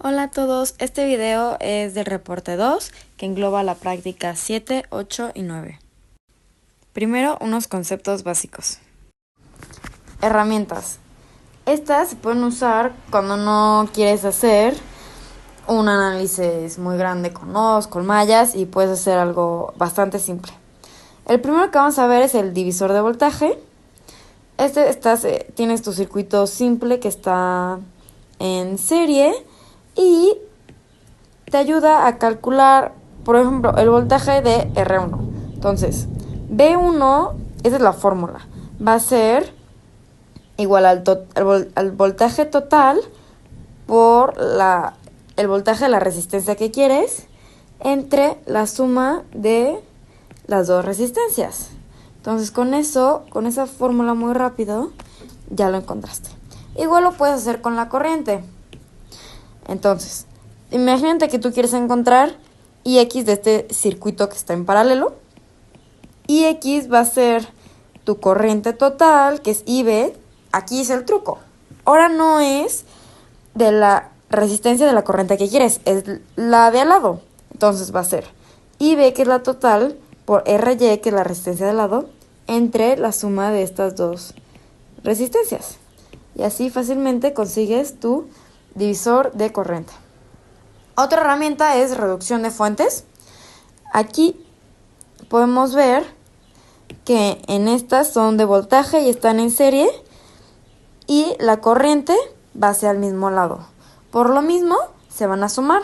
Hola a todos, este video es del reporte 2 que engloba la práctica 7, 8 y 9. Primero, unos conceptos básicos. Herramientas. Estas se pueden usar cuando no quieres hacer un análisis muy grande con nodos, con mallas y puedes hacer algo bastante simple. El primero que vamos a ver es el divisor de voltaje. Tienes tu circuito simple que está en serie y te ayuda a calcular, por ejemplo, el voltaje de R1. Entonces, B1, esa es la fórmula, va a ser igual al voltaje total por el voltaje de la resistencia que quieres entre la suma de las dos resistencias. Entonces, con esa fórmula muy rápido, ya lo encontraste. Igual lo puedes hacer con la corriente. Entonces, imagínate que tú quieres encontrar IX de este circuito que está en paralelo. IX va a ser tu corriente total, que es IB. Aquí es el truco. Ahora no es de la resistencia de la corriente que quieres, es la de al lado. Entonces va a ser IB, que es la total, por RY, que es la resistencia de al lado, entre la suma de estas dos resistencias. Y así fácilmente consigues tu divisor de corriente. Otra herramienta es reducción de fuentes. Aquí podemos ver que en estas son de voltaje y están en serie y la corriente va hacia el mismo lado. Por lo mismo, se van a sumar.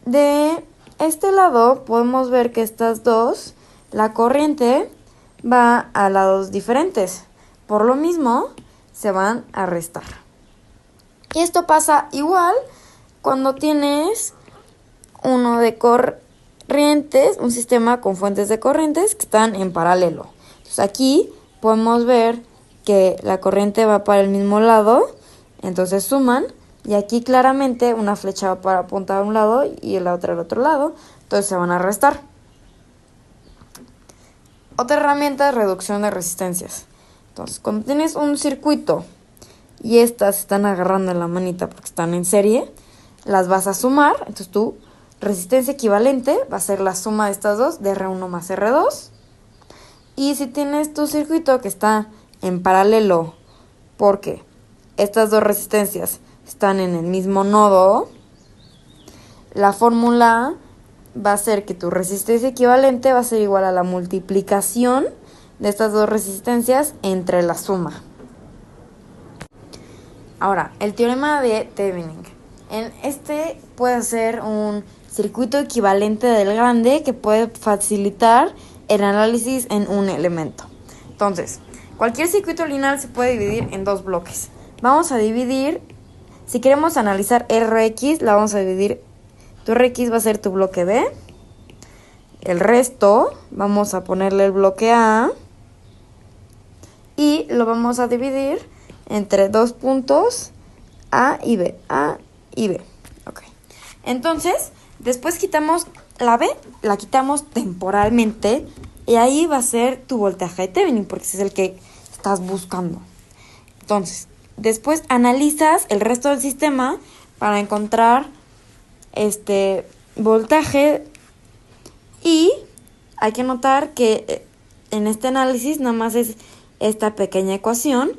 De este lado podemos ver que estas dos, la corriente va a lados diferentes. Por lo mismo, se van a restar. Y esto pasa igual cuando tienes uno de corrientes, un sistema con fuentes de corrientes que están en paralelo. Entonces aquí podemos ver que la corriente va para el mismo lado, entonces suman, y aquí claramente una flecha va para apuntar a un lado y la otra al otro lado, entonces se van a restar. Otra herramienta es reducción de resistencias. Entonces, cuando tienes un circuito y estas se están agarrando en la manita porque están en serie, las vas a sumar. Entonces tu resistencia equivalente va a ser la suma de estas dos, de R1 más R2. Y si tienes tu circuito que está en paralelo porque estas dos resistencias están en el mismo nodo, la fórmula va a ser que tu resistencia equivalente va a ser igual a la multiplicación de estas dos resistencias entre la suma. Ahora, el teorema de Thevenin. En este puede ser un circuito equivalente del grande que puede facilitar el análisis en un elemento. Entonces, cualquier circuito lineal se puede dividir en dos bloques. Vamos a dividir, si queremos analizar Rx, la vamos a dividir. Tu Rx va a ser tu bloque B. El resto vamos a ponerle el bloque A y lo vamos a dividir entre dos puntos A y B. Okay. Entonces, después quitamos la B, la quitamos temporalmente y ahí va a ser tu voltaje de Thevenin porque ese es el que estás buscando. Entonces, después analizas el resto del sistema para encontrar voltaje y hay que notar que en este análisis nada más es esta pequeña ecuación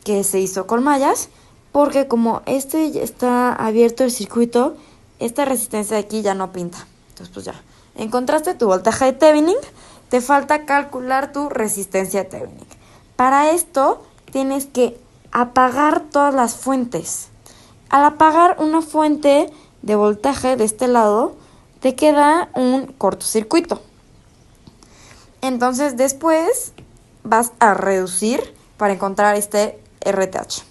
que se hizo con mallas porque como está abierto el circuito, esta resistencia de aquí ya no pinta. Entonces pues ya, encontraste tu voltaje de Thevenin, te falta calcular tu resistencia de Thevenin. Para esto tienes que apagar todas las fuentes. Al apagar una fuente de voltaje de este lado, te queda un cortocircuito. Entonces después vas a reducir para encontrar este RTH.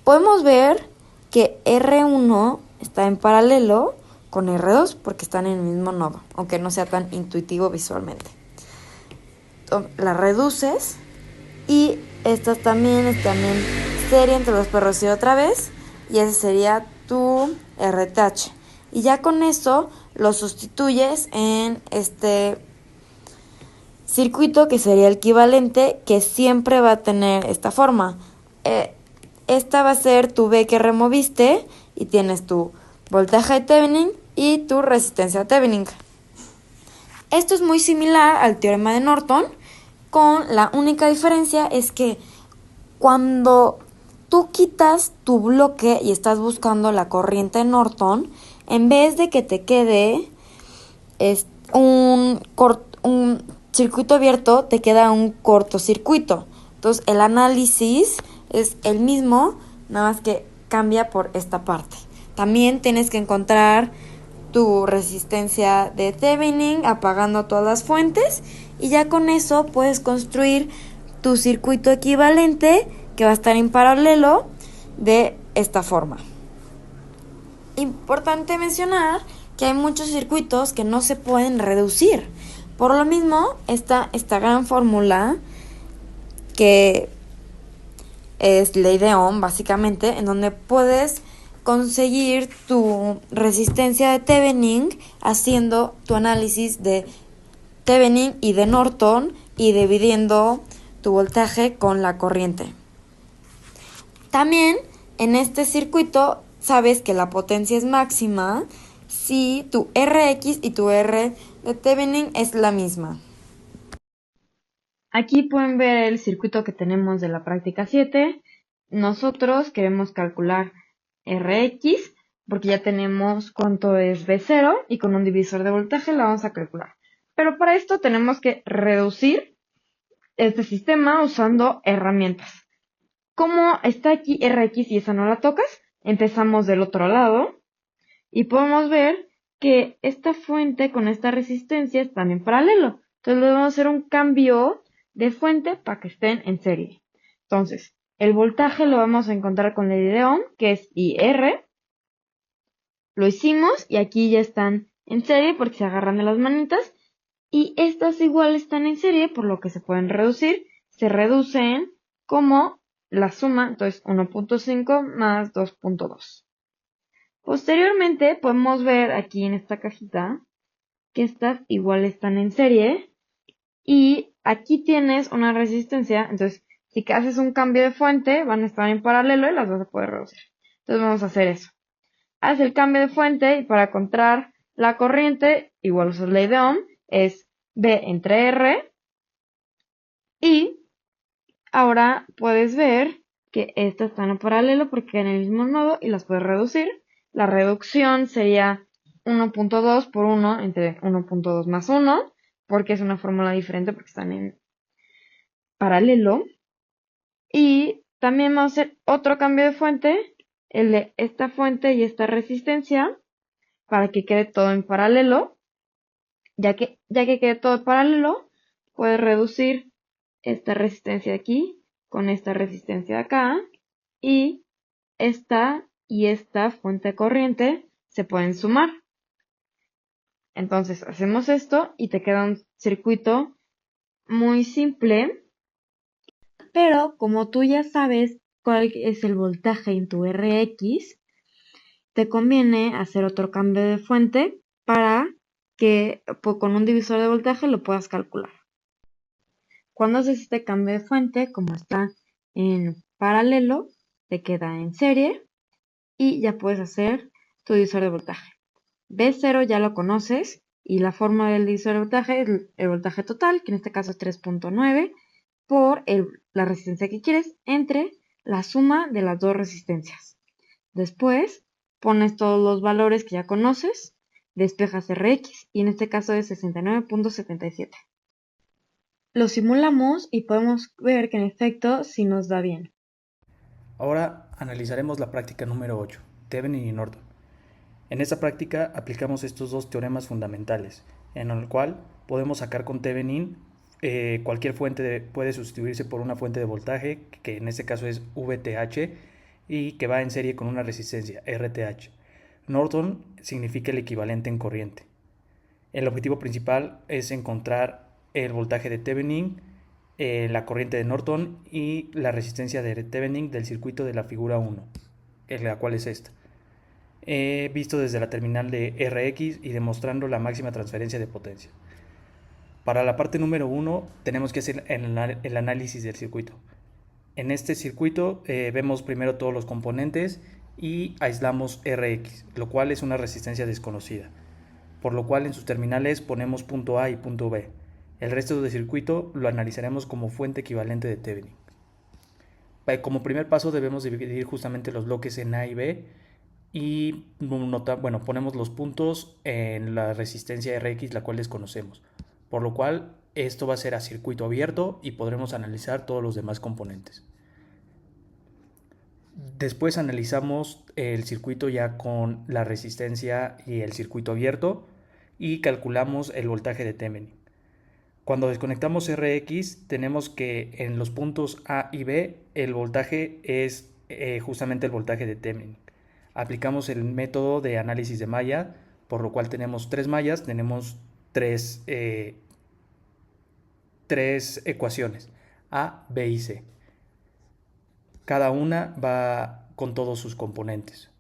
Podemos ver que R1 está en paralelo con R2 porque están en el mismo nodo, aunque no sea tan intuitivo visualmente. Entonces, la reduces y estas también están en serie, entre los perros y otra vez, y ese sería tu RTH. Y ya con eso lo sustituyes en este circuito que sería el equivalente, que siempre va a tener esta forma. Esta va a ser tu B que removiste y tienes tu voltaje de Thevenin y tu resistencia de Thevenin. Esto es muy similar al teorema de Norton, con la única diferencia es que cuando tú quitas tu bloque y estás buscando la corriente de Norton, en vez de que te quede un circuito abierto, te queda un cortocircuito. Entonces el análisis es el mismo, nada más que cambia por esta parte. También tienes que encontrar tu resistencia de Thevenin apagando todas las fuentes y ya con eso puedes construir tu circuito equivalente que va a estar en paralelo de esta forma. Importante mencionar que hay muchos circuitos que no se pueden reducir. Por lo mismo está esta gran fórmula que es ley de Ohm básicamente, en donde puedes conseguir tu resistencia de Thevenin haciendo tu análisis de Thevenin y de Norton y dividiendo tu voltaje con la corriente. También en este circuito sabes que la potencia es máxima si tu Rx y tu R de Thevenin es la misma. Aquí pueden ver el circuito que tenemos de la práctica 7. Nosotros queremos calcular Rx porque ya tenemos cuánto es V0 y con un divisor de voltaje la vamos a calcular. Pero para esto tenemos que reducir este sistema usando herramientas. Como está aquí Rx y esa no la tocas, empezamos del otro lado y podemos ver que esta fuente con esta resistencia están en paralelo. Entonces le vamos a hacer un cambio de fuente para que estén en serie. Entonces, el voltaje lo vamos a encontrar con ley de Ohm, que es IR. Lo hicimos y aquí ya están en serie porque se agarran de las manitas. Y estas igual están en serie, por lo que se pueden reducir. Se reducen como la suma, entonces 1.5 más 2.2. Posteriormente podemos ver aquí en esta cajita que estas igual están en serie y aquí tienes una resistencia, entonces si haces un cambio de fuente van a estar en paralelo y las vas a poder reducir. Entonces vamos a hacer eso. Haz el cambio de fuente y para encontrar la corriente, igual usas ley de Ohm, es V entre R y ahora puedes ver que estas están en paralelo porque en el mismo nodo y las puedes reducir. La reducción sería 1.2 por 1 entre 1.2 más 1, porque es una fórmula diferente porque están en paralelo. Y también vamos a hacer otro cambio de fuente, el de esta fuente y esta resistencia, para que quede todo en paralelo. Ya que quede todo en paralelo, puedes reducir esta resistencia de aquí con esta resistencia de acá y esta fuente de corriente se pueden sumar. Entonces hacemos esto y te queda un circuito muy simple, pero como tú ya sabes cuál es el voltaje en tu Rx, te conviene hacer otro cambio de fuente para que con un divisor de voltaje lo puedas calcular. Cuando haces este cambio de fuente, como está en paralelo, te queda en serie y ya puedes hacer tu divisor de voltaje. V0 ya lo conoces y la forma del divisor de voltaje es el voltaje total, que en este caso es 3.9, por la resistencia que quieres entre la suma de las dos resistencias. Después pones todos los valores que ya conoces, despejas Rx y en este caso es 69.77. Lo simulamos y podemos ver que en efecto sí nos da bien. Ahora analizaremos la práctica número 8, Thevenin y Norton. En esta práctica aplicamos estos dos teoremas fundamentales, en el cual podemos sacar con Thevenin cualquier fuente puede sustituirse por una fuente de voltaje, que en este caso es VTH, y que va en serie con una resistencia, RTH. Norton significa el equivalente en corriente. El objetivo principal es encontrar el voltaje de Thevenin, la corriente de Norton y la resistencia de Thevenin del circuito de la figura 1, la cual es esta. He visto desde la terminal de Rx y demostrando la máxima transferencia de potencia. Para la parte número 1 tenemos que hacer el análisis del circuito. En este circuito vemos primero todos los componentes y aislamos Rx, lo cual es una resistencia desconocida, por lo cual en sus terminales ponemos punto A y punto B. El resto del circuito lo analizaremos como fuente equivalente de Thevenin. Como primer paso debemos dividir justamente los bloques en A y B y ponemos los puntos en la resistencia Rx, la cual desconocemos, por lo cual esto va a ser a circuito abierto y podremos analizar todos los demás componentes. Después analizamos el circuito ya con la resistencia y el circuito abierto y calculamos el voltaje de Thevenin. Cuando desconectamos Rx, tenemos que en los puntos A y B el voltaje es justamente el voltaje de Thevenin. Aplicamos el método de análisis de malla, por lo cual tenemos tres mallas, tenemos tres ecuaciones, A, B y C. Cada una va con todos sus componentes.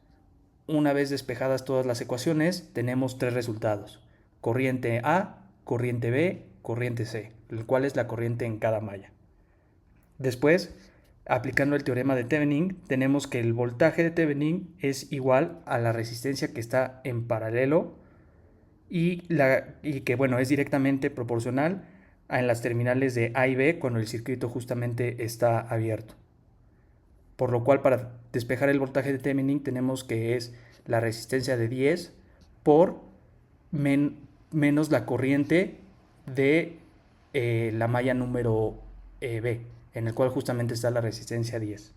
Una vez despejadas todas las ecuaciones, tenemos tres resultados: corriente A, corriente B, corriente C, el cual es la corriente en cada malla. Después, aplicando el teorema de Thevenin, tenemos que el voltaje de Thevenin es igual a la resistencia que está en paralelo y que es directamente proporcional en las terminales de A y B cuando el circuito justamente está abierto. Por lo cual, para despejar el voltaje de Thevenin tenemos que es la resistencia de 10 por menos la corriente de la malla número B, en el cual justamente está la resistencia 10.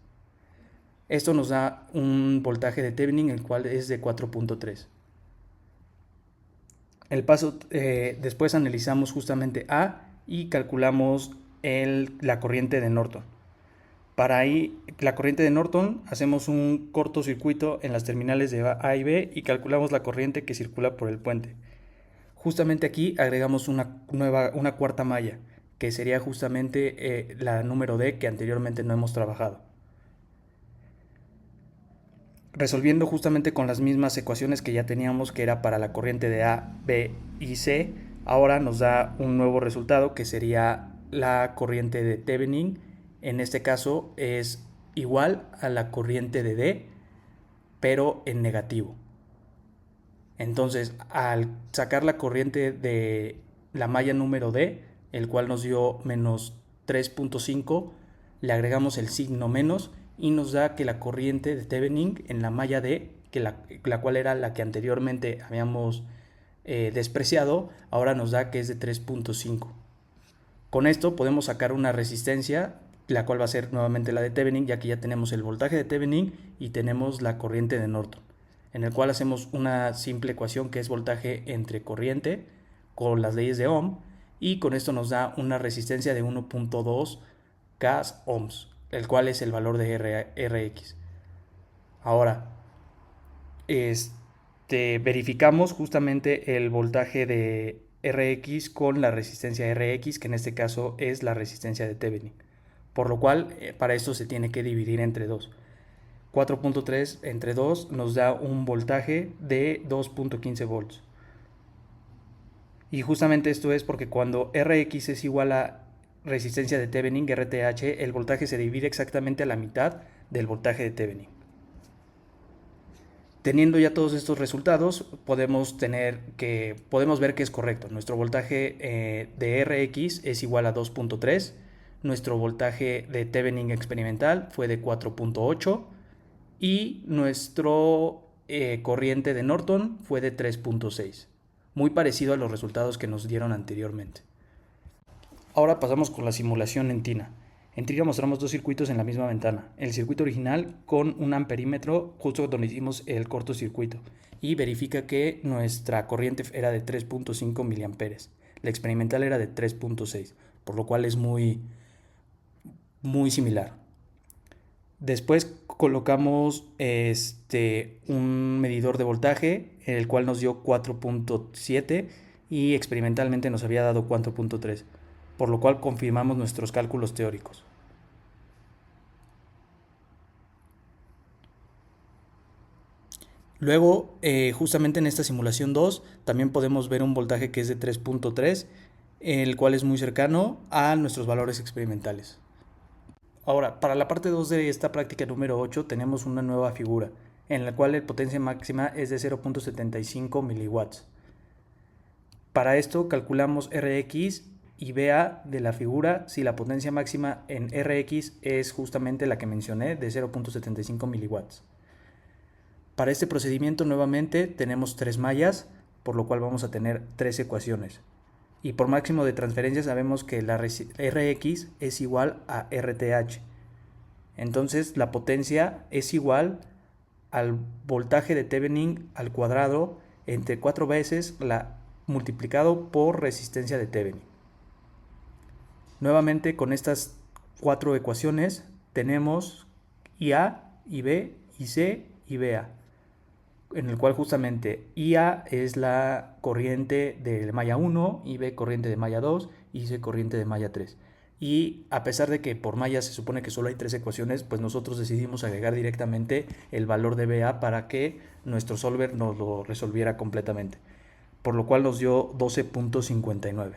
Esto nos da un voltaje de Thevenin, el cual es de 4.3. Después analizamos justamente A y calculamos la corriente de Norton. Para la corriente de Norton hacemos un cortocircuito en las terminales de A y B y calculamos la corriente que circula por el puente. Justamente aquí agregamos una cuarta malla, que sería justamente la número D, que anteriormente no hemos trabajado. Resolviendo justamente con las mismas ecuaciones que ya teníamos, que era para la corriente de A, B y C, ahora nos da un nuevo resultado que sería la corriente de Thevenin. En este caso es igual a la corriente de D, pero en negativo. Entonces, al sacar la corriente de la malla número D, el cual nos dio menos 3.5, le agregamos el signo menos y nos da que la corriente de Thevenin en la malla D, la cual era la que anteriormente habíamos despreciado, ahora nos da que es de 3.5. Con esto podemos sacar una resistencia, la cual va a ser nuevamente la de Thevenin, ya que ya tenemos el voltaje de Thevenin y tenemos la corriente de Norton, en el cual hacemos una simple ecuación que es voltaje entre corriente con las leyes de Ohm, y con esto nos da una resistencia de 1.2 K-ohms, el cual es el valor de Rx. Ahora, verificamos justamente el voltaje de Rx con la resistencia Rx, que en este caso es la resistencia de Thevenin, por lo cual para esto se tiene que dividir entre 2. 4.3 entre 2 nos da un voltaje de 2.15 volts. Y justamente esto es porque cuando Rx es igual a resistencia de Thevenin, RTH, el voltaje se divide exactamente a la mitad del voltaje de Thevenin. Teniendo ya todos estos resultados, podemos ver que es correcto. Nuestro voltaje de Rx es igual a 2.3, nuestro voltaje de Thevenin experimental fue de 4.8 y nuestro corriente de Norton fue de 3.6, muy parecido a los resultados que nos dieron anteriormente. Ahora pasamos con la simulación en Tina. En Tina mostramos dos circuitos en la misma ventana. El circuito original con un amperímetro justo donde hicimos el cortocircuito, y verifica que nuestra corriente era de 3.5 miliamperes. La experimental era de 3.6, por lo cual es muy similar. Después colocamos un medidor de voltaje, el cual nos dio 4.7 y experimentalmente nos había dado 4.3, por lo cual confirmamos nuestros cálculos teóricos. Luego, justamente en esta simulación 2, también podemos ver un voltaje que es de 3.3, el cual es muy cercano a nuestros valores experimentales. Ahora, para la parte 2 de esta práctica número 8 tenemos una nueva figura, en la cual la potencia máxima es de 0.75 miliwatts. Para esto calculamos Rx y VA de la figura si la potencia máxima en Rx es justamente la que mencioné de 0.75 miliwatts. Para este procedimiento nuevamente tenemos 3 mallas, por lo cual vamos a tener 3 ecuaciones. Y por máximo de transferencia sabemos que la Rx es igual a RTH. Entonces la potencia es igual al voltaje de Thevenin al cuadrado entre 4 veces multiplicado por resistencia de Thevenin. Nuevamente con estas 4 ecuaciones tenemos IA, IB, IC y BA, en el cual justamente IA es la corriente de malla 1, IB corriente de malla 2 y IC corriente de malla 3. Y a pesar de que por malla se supone que solo hay 3 ecuaciones, pues nosotros decidimos agregar directamente el valor de BA para que nuestro solver nos lo resolviera completamente, por lo cual nos dio 12.59.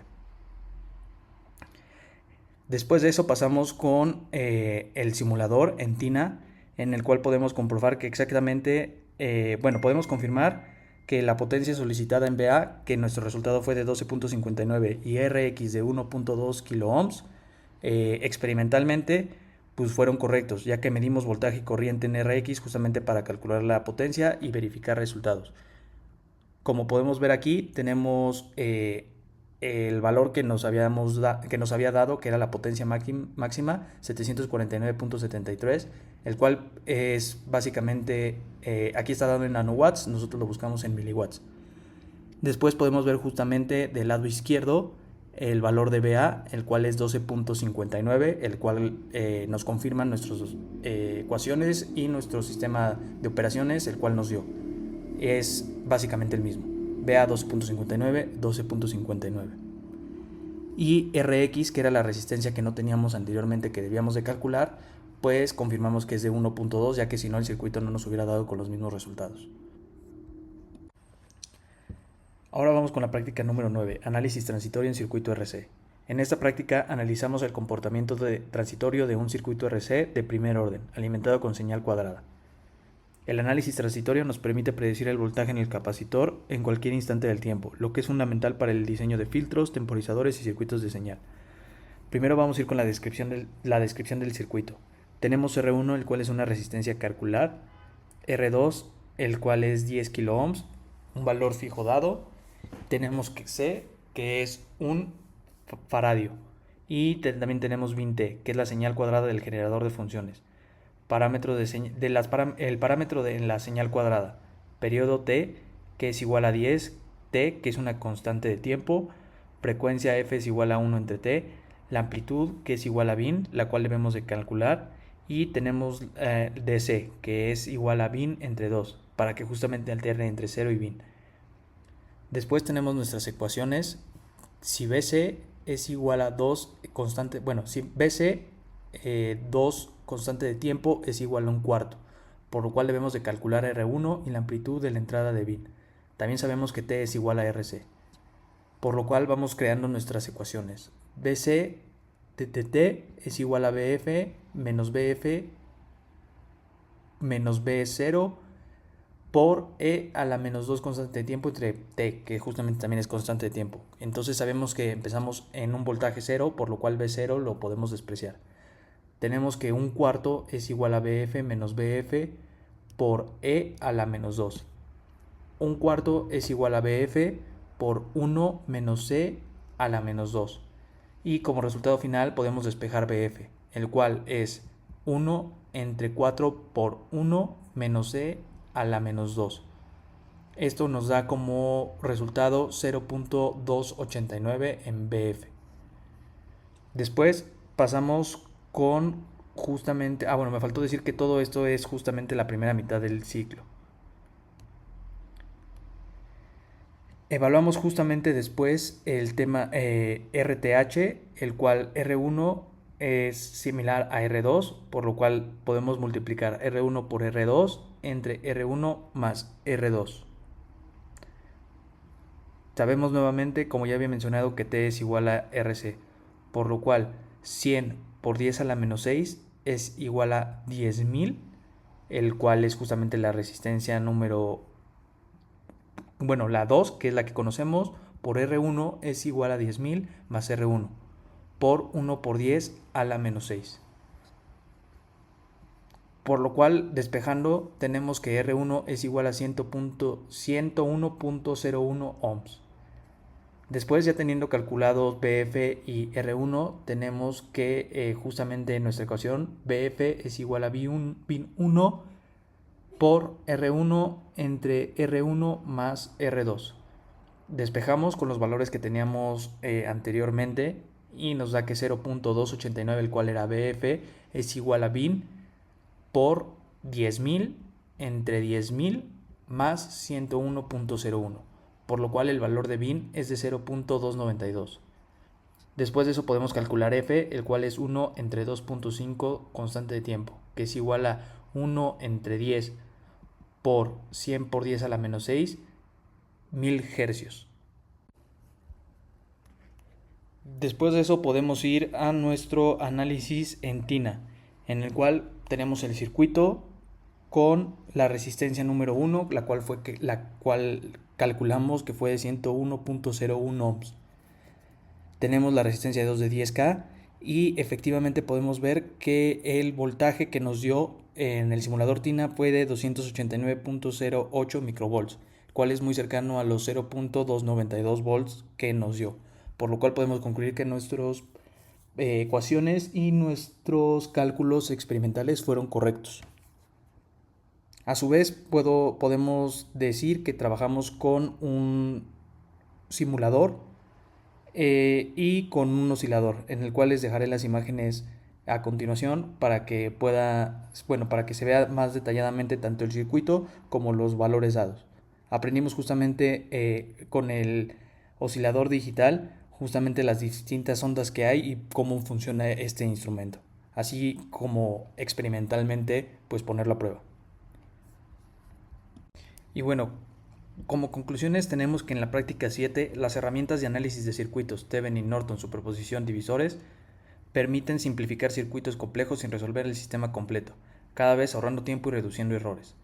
Después de eso pasamos con el simulador en Tina, en el cual podemos comprobar que exactamente, podemos confirmar que la potencia solicitada en BA, que nuestro resultado fue de 12.59 y Rx de 1.2 kiloohms, experimentalmente pues fueron correctos, ya que medimos voltaje y corriente en Rx justamente para calcular la potencia y verificar resultados. Como podemos ver aquí, tenemos el valor que nos había dado, que era la potencia máxima, 749.73, el cual es básicamente, aquí está dado en nanowatts, nosotros lo buscamos en miliwatts. Después podemos ver justamente del lado izquierdo el valor de BA, el cual es 12.59, el cual nos confirman nuestras ecuaciones y nuestro sistema de operaciones, el cual nos dio. Es básicamente el mismo. BA 12.59, 12.59. Y Rx, que era la resistencia que no teníamos anteriormente que debíamos de calcular, pues confirmamos que es de 1.2, ya que si no el circuito no nos hubiera dado con los mismos resultados. Ahora vamos con la práctica número 9, análisis transitorio en circuito RC. En esta práctica analizamos el comportamiento transitorio de un circuito RC de primer orden, alimentado con señal cuadrada. El análisis transitorio nos permite predecir el voltaje en el capacitor en cualquier instante del tiempo, lo que es fundamental para el diseño de filtros, temporizadores y circuitos de señal. Primero vamos a ir con la descripción del circuito. Tenemos R1, el cual es una resistencia calcular, R2, el cual es 10 kiloohms, un valor fijo dado. Tenemos C, que es un faradio, y también tenemos VIN-T, que es la señal cuadrada del generador de funciones. El parámetro de la señal cuadrada, periodo T, que es igual a 10, T, que es una constante de tiempo, frecuencia F es igual a 1 entre T, la amplitud, que es igual a VIN, la cual debemos de calcular, y tenemos DC, que es igual a VIN entre 2, para que justamente alterne entre 0 y VIN. Después tenemos nuestras ecuaciones. Si BC es igual a 2 constante, si BC 2 constante de tiempo es igual a un cuarto, por lo cual debemos de calcular R1 y la amplitud de la entrada de VIN. También sabemos que T es igual a RC, por lo cual vamos creando nuestras ecuaciones. BC de T es igual a BF menos B0 por E a la menos 2 constante de tiempo entre T, que justamente también es constante de tiempo. Entonces sabemos que empezamos en un voltaje 0, por lo cual B0 lo podemos despreciar. Tenemos que un cuarto es igual a BF menos BF por E a la menos 2. Un cuarto es igual a BF por 1 menos C a la menos 2. Y como resultado final podemos despejar BF, el cual es 1 entre 4 por 1 menos C a la menos 2. Esto nos da como resultado 0.289 en BF. Después pasamos con justamente, me faltó decir que todo esto es justamente la primera mitad del ciclo. Evaluamos justamente después el tema RTH, el cual R1 es similar a R2, por lo cual podemos multiplicar R1 por R2 entre R1 más R2. Sabemos nuevamente, como ya había mencionado, que T es igual a RC, por lo cual 100 por 10 a la menos 6 es igual a 10.000 el cual es justamente la resistencia la 2, que es la que conocemos, por R1 es igual a 10.000 más R1, por 1 por 10 a la menos 6. Por lo cual, despejando, tenemos que R1 es igual a 101.01 ohms. Después, ya teniendo calculados BF y R1, tenemos que justamente en nuestra ecuación BF es igual a bin1 por R1 entre R1 más R2. Despejamos con los valores que teníamos anteriormente y nos da que 0.289, el cual era BF, es igual a bin por 10.000 entre 10.000 más 101.01, por lo cual el valor de bin es de 0.292. Después de eso podemos calcular F, el cual es 1 entre 2.5 constante de tiempo, que es igual a 1 entre 10 por 100 por 10 a la menos 6, 1000 hercios. Después de eso podemos ir a nuestro análisis en tina, en el cual tenemos el circuito con la resistencia número 1, la cual calculamos que fue de 101.01 ohms. Tenemos la resistencia de 2 de 10K y efectivamente podemos ver que el voltaje que nos dio en el simulador tina fue de 289.08 microvolts, cual es muy cercano a los 0.292 volts que nos dio, por lo cual podemos concluir que nuestras ecuaciones y nuestros cálculos experimentales fueron correctos. A su vez, podemos decir que trabajamos con un simulador y con un oscilador, en el cual les dejaré las imágenes a continuación para que se vea más detalladamente tanto el circuito como los valores dados. Aprendimos justamente con el oscilador digital justamente las distintas ondas que hay y cómo funciona este instrumento, así como experimentalmente pues ponerlo a prueba. Y bueno, como conclusiones tenemos que en la práctica 7 las herramientas de análisis de circuitos Thevenin, Norton, superposición, divisores permiten simplificar circuitos complejos sin resolver el sistema completo, cada vez ahorrando tiempo y reduciendo errores.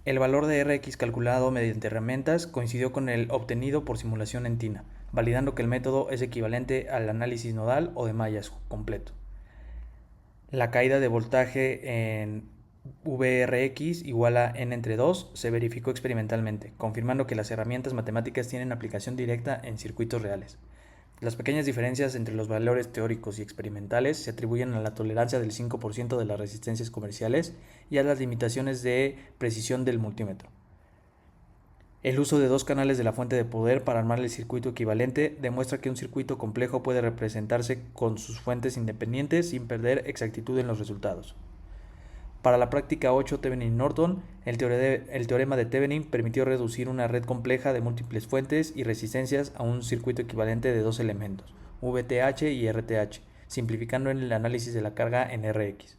El valor de Rx calculado mediante herramientas coincidió con el obtenido por simulación en tina, validando que el método es equivalente al análisis nodal o de mallas completo. La caída de voltaje en Vrx igual a n entre 2 se verificó experimentalmente, confirmando que las herramientas matemáticas tienen aplicación directa en circuitos reales. Las pequeñas diferencias entre los valores teóricos y experimentales se atribuyen a la tolerancia del 5% de las resistencias comerciales y a las limitaciones de precisión del multímetro. El uso de 2 canales de la fuente de poder para armar el circuito equivalente demuestra que un circuito complejo puede representarse con sus fuentes independientes sin perder exactitud en los resultados. Para la práctica 8 Thevenin-Norton, el teorema de Thevenin permitió reducir una red compleja de múltiples fuentes y resistencias a un circuito equivalente de 2 elementos, VTH y RTH, simplificando en el análisis de la carga en Rx.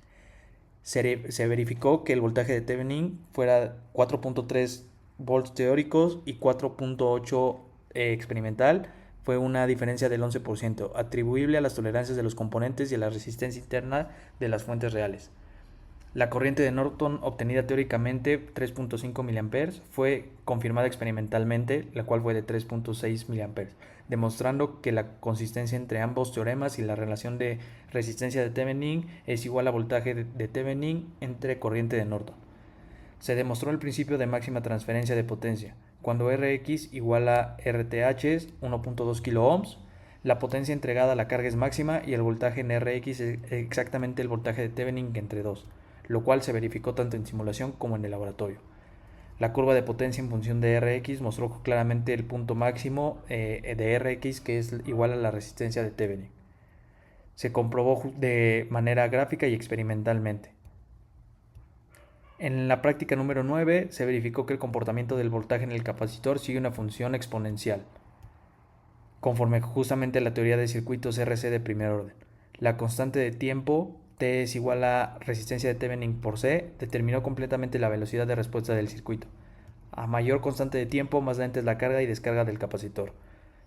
Se verificó que el voltaje de Thevenin fuera 4.3 volts teóricos y 4.8 experimental, fue una diferencia del 11%, atribuible a las tolerancias de los componentes y a la resistencia interna de las fuentes reales. La corriente de Norton obtenida teóricamente 3.5 mA fue confirmada experimentalmente, la cual fue de 3.6 mA, demostrando que la consistencia entre ambos teoremas y la relación de resistencia de Thevenin es igual a voltaje de Thevenin entre corriente de Norton. Se demostró el principio de máxima transferencia de potencia, cuando Rx igual a RTH 1.2 kΩ, la potencia entregada a la carga es máxima y el voltaje en Rx es exactamente el voltaje de Thevenin entre 2, lo cual se verificó tanto en simulación como en el laboratorio. La curva de potencia en función de Rx mostró claramente el punto máximo de Rx, que es igual a la resistencia de Thevenin. Se comprobó de manera gráfica y experimentalmente. En la práctica número 9 se verificó que el comportamiento del voltaje en el capacitor sigue una función exponencial, conforme justamente a la teoría de circuitos RC de primer orden. La constante de tiempo T es igual a resistencia de Thevenin por C, determinó completamente la velocidad de respuesta del circuito. A mayor constante de tiempo, más lenta es la carga y descarga del capacitor.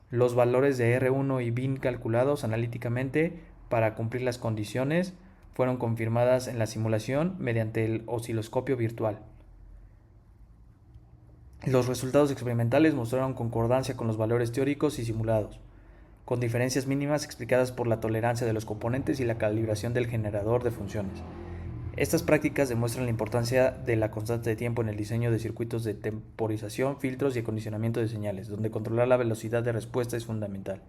Los valores de R1 y bin calculados analíticamente para cumplir las condiciones fueron confirmadas en la simulación mediante el osciloscopio virtual. Los resultados experimentales mostraron concordancia con los valores teóricos y simulados, con diferencias mínimas explicadas por la tolerancia de los componentes y la calibración del generador de funciones. Estas prácticas demuestran la importancia de la constante de tiempo en el diseño de circuitos de temporización, filtros y acondicionamiento de señales, donde controlar la velocidad de respuesta es fundamental.